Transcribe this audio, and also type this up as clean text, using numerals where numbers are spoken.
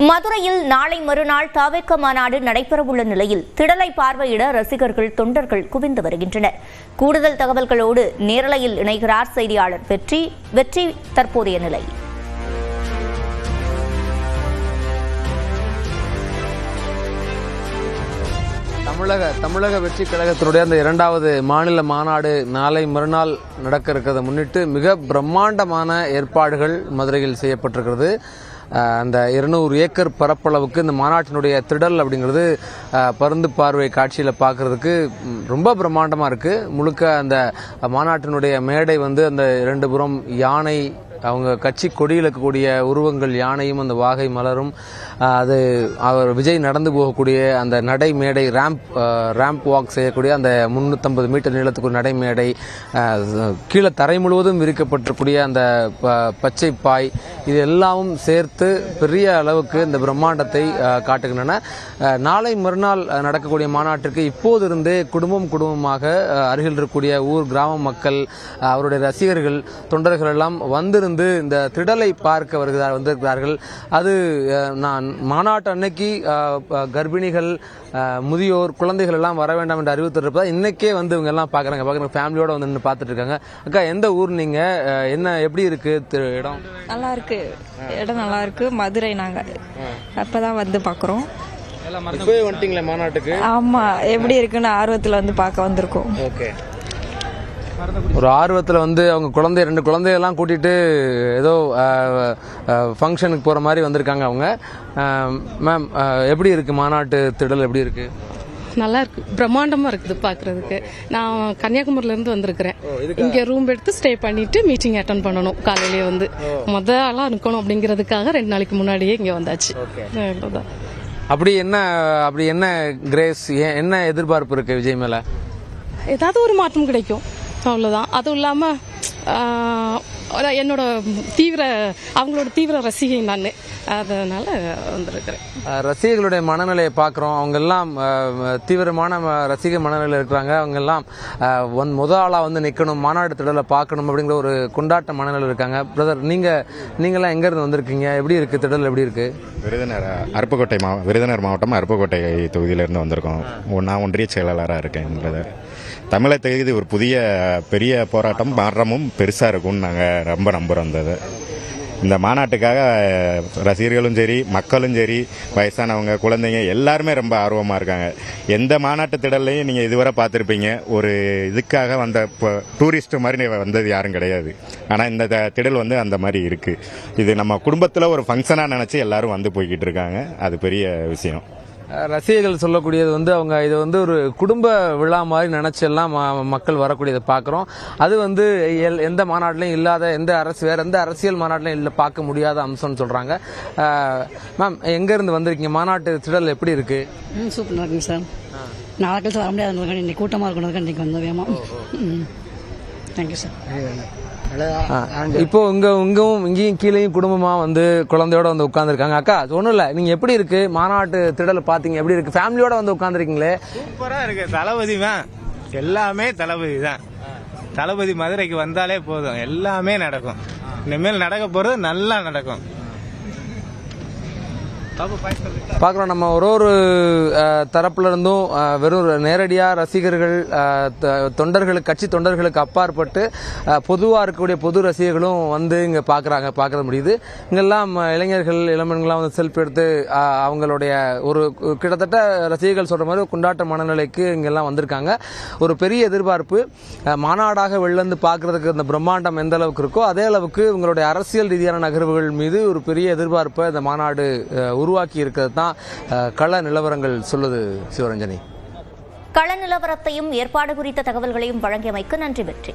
மதுரையில் நாளை மறுநாள் தவிக மாநாடு நடைபெறவுள்ள நிலையில் திடலை பார்வையிட ரசிகர்கள் தொண்டர்கள் குவிந்து வருகின்றனர். கூடுதல் தகவல்களோடு நேரலையில் இணைகிறார் செய்தியாளர் வெற்றி. தற்போதைய நிலை தமிழக வெற்றி கழகத்தினுடைய அந்த இரண்டாவது மாநில மாநாடு நாளை மறுநாள் நடக்க இருக்கிறத முன்னிட்டு மிக பிரம்மாண்டமான ஏற்பாடுகள் மதுரையில் செய்யப்பட்டிருக்கிறது. அந்த 200 ஏக்கர் பரப்பளவுக்கு இந்த மாநாட்டினுடைய திடல் அப்படிங்கிறது பருந்து பார்வை காட்சியில் பார்க்கறதுக்கு ரொம்ப பிரம்மாண்டமாக இருக்குது. முழுக்க அந்த மாநாட்டினுடைய மேடை அந்த 2 புறம் யானை, அவங்க கட்சி கொடியில் இருக்கக்கூடிய உருவங்கள் யானையும் அந்த வாகை மலரும், அது அவர் விஜய் நடந்து போகக்கூடிய அந்த நடை மேடை, ரேம்ப் வாக் செய்யக்கூடிய அந்த 350 மீட்டர் நீளத்துக்கு ஒரு நடை மேடை, கீழே தரை முழுவதும் விரிக்கப்பட்டிருக்கூடிய அந்த பச்சை பாய், இது எல்லாமும் சேர்த்து பெரிய அளவுக்கு இந்த பிரம்மாண்டத்தை காட்டுகின்றன. நாளை மறுநாள் நடக்கக்கூடிய மாநாட்டிற்கு இப்போதிருந்தே குடும்பமாக அருகில் இருக்கக்கூடிய ஊர் கிராம மக்கள், அவருடைய ரசிகர்கள், தொண்டர்கள் எல்லாம் வந்திருந்து இந்த திடலை பார்க்க வந்திருக்கிறார்கள். அது நான் மாநாட்டு அன்னைக்கு கர்ப்பிணிகள், முதியோர், குழந்தைகள் எல்லாம் வர வேண்டாம் என்று அறிவித்திருப்பதா இன்னைக்கே இவங்க எல்லாம் பார்க்குறாங்க. ஃபேமிலியோட நின்று பார்த்துட்டு இருக்காங்க. அக்கா, எந்த ஊர் நீங்க? என்ன எப்படி இருக்கு இடம்? நல்லா இருக்கு, இடம் நல்லா இருக்கு. மதுரை நாங்க அப்பதான் பார்க்குறோம். வந்துட்டீங்களா மாநாட்டுக்கு? ஆமா, எப்படி இருக்குன்னு ஆர்வத்துல பார்க்க வந்திருக்கோம். ஓகே, ஒரு ஆர்வத்தில் அவங்க 2 குழந்தையெல்லாம் கூட்டிட்டு ஏதோ ஃபங்க்ஷனுக்கு போகிற மாதிரி வந்திருக்காங்க அவங்க. மேம், எப்படி இருக்கு மாநாட்டு திடல்? எப்படி இருக்கு? நல்லா இருக்கு, பிரம்மாண்டமா இருக்குது பார்க்கறதுக்கு. நான் கன்னியாகுமரியிலேருந்து வந்திருக்கிறேன். இங்கே ரூம் எடுத்து ஸ்டே பண்ணிட்டு மீட்டிங் அட்டன் பண்ணணும். காலையிலேயே முதல் ஆளாக இருக்கணும் அப்படிங்கிறதுக்காக 2 நாளைக்கு முன்னாடியே இங்கே வந்தாச்சு. அப்படி என்ன கிரேஸ், என்ன எதிர்பார்ப்பு இருக்கு விஜய் மேல? ஏதாவது ஒரு மாற்றம் கிடைக்கும், அவ்வளோதான். அதுவும் இல்லாமல் அவங்களோட தீவிர ரசிகை நான், அதனால வந்திருக்கிறேன். ரசிகர்களுடைய மனநிலையை பார்க்குறோம். அவங்க எல்லாம் தீவிரமான ரசிக மனநிலையில் இருக்கிறாங்க. அவங்க எல்லாம் முதல் ஆளாக நிற்கணும், மாநாடு திடலை பார்க்கணும் அப்படிங்கிற ஒரு கொண்டாட்ட மனநிலையில் இருக்காங்க. பிரதர், நீங்களாம் எங்கேருந்து வந்திருக்கீங்க? எப்படி இருக்கு திடல்? எப்படி இருக்கு? விருதுநகர் மாவட்டம் அருப்புக்கோட்டை தொகுதியிலிருந்து வந்திருக்கோம். நான் ஒன்றிய செயலாளராக இருக்கேன். பிரதர், தமிழகத்துக்கு இது ஒரு பெரிய போராட்டம், மாற்றமும் பெருசாக இருக்கும்னு நாங்கள் ரொம்ப நம்புகிறோம். இந்த மாநாட்டுக்காக ரசிகர்களும் சரி, மக்களும் சரி, வயசானவங்க, குழந்தைங்க எல்லாருமே ரொம்ப ஆர்வமாக இருக்காங்க. எந்த மாநாட்டு திடல்லையும் நீங்கள் இதுவரை பார்த்துருப்பீங்க, ஒரு இதுக்காக இப்போ டூரிஸ்ட் மாதிரி வந்தது யாரும் கிடையாது. ஆனால் இந்த திடல் அந்த மாதிரி இருக்குது. இது நம்ம குடும்பத்தில் ஒரு ஃபங்க்ஷனாக நினச்சி எல்லாரும் போய்கிட்டு இருக்காங்க. அது பெரிய விஷயம். ரசிகர்கள் சொல்லக்கூடியது அவங்க இது ஒரு குடும்ப விழா மாதிரி நினைச்செல்லாம் மக்கள் வரக்கூடியதை பார்க்குறோம். அது எந்த மாநாட்டிலையும் இல்லாத, வேற எந்த அரசியல் மாநாட்டிலையும் இல்லை, பார்க்க முடியாத அம்சம்னு சொல்றாங்க. மேம், எங்கேருந்து வந்திருக்கீங்க? மாநாட்டு திடல் எப்படி இருக்கு? சூப்பராக இருக்குங்க சார். நாளைக்கு வர முடியாது, இன்னைக்கு கூட்டமாக இருக்கணும், இன்னைக்கு வந்து வேமா. Thank you sir. இப்போ இங்கேயும் கீழேயும் குடும்பமா குழந்தையோட உட்கார்ந்துருக்காங்க. அக்கா, ஒன்றும் இல்லை, நீங்க எப்படி இருக்கு மாநாட்டு திடல் பார்த்தீங்க? எப்படி இருக்கு? ஃபேமிலியோட உட்கார்ந்துருக்கீங்களே. சூப்பரா இருக்கு. தளபதி தான், எல்லாமே தளபதி தான். தளபதி மதுரைக்கு வந்தாலே போதும், எல்லாமே நடக்கும். இனிமேல் நடக்க போறது நல்லா நடக்கும். பார்க்குறோம். நம்ம ஒரு தரப்புல இருந்தும் வெறும் நேரடியாக ரசிகர்கள், தொண்டர்களுக்கு, கட்சி தொண்டர்களுக்கு அப்பாற்பட்டு பொதுவாக இருக்கக்கூடிய பொது ரசிகர்களும் இங்கே பார்க்க முடியுது. இங்கெல்லாம் இளைஞர்கள், இளம்பெண்கள்லாம் செல்ஃபி எடுத்து அவங்களுடைய ஒரு கிட்டத்தட்ட ரசிகர்கள் சொல்கிற மாதிரி கொண்டாட்ட மனநிலைக்கு இங்கெல்லாம் வந்திருக்காங்க. ஒரு பெரிய எதிர்பார்ப்பு, மாநாடாக வெளிலேருந்து பார்க்குறதுக்கு அந்த பிரம்மாண்டம் எந்த அளவுக்கு இருக்கோ அதே அளவுக்கு இவங்களுடைய அரசியல் ரீதியான நகர்வுகள் மீது ஒரு பெரிய எதிர்பார்ப்பை இந்த மாநாடு உருவாக்கி இருக்கிறது தான் கள நிலவரங்கள் சொல்லுது. சிவரஞ்சனி, கள நிலவரத்தையும் ஏற்பாடு குறித்த தகவல்களையும் வழங்கியமைக்கு நன்றி. வெற்றி.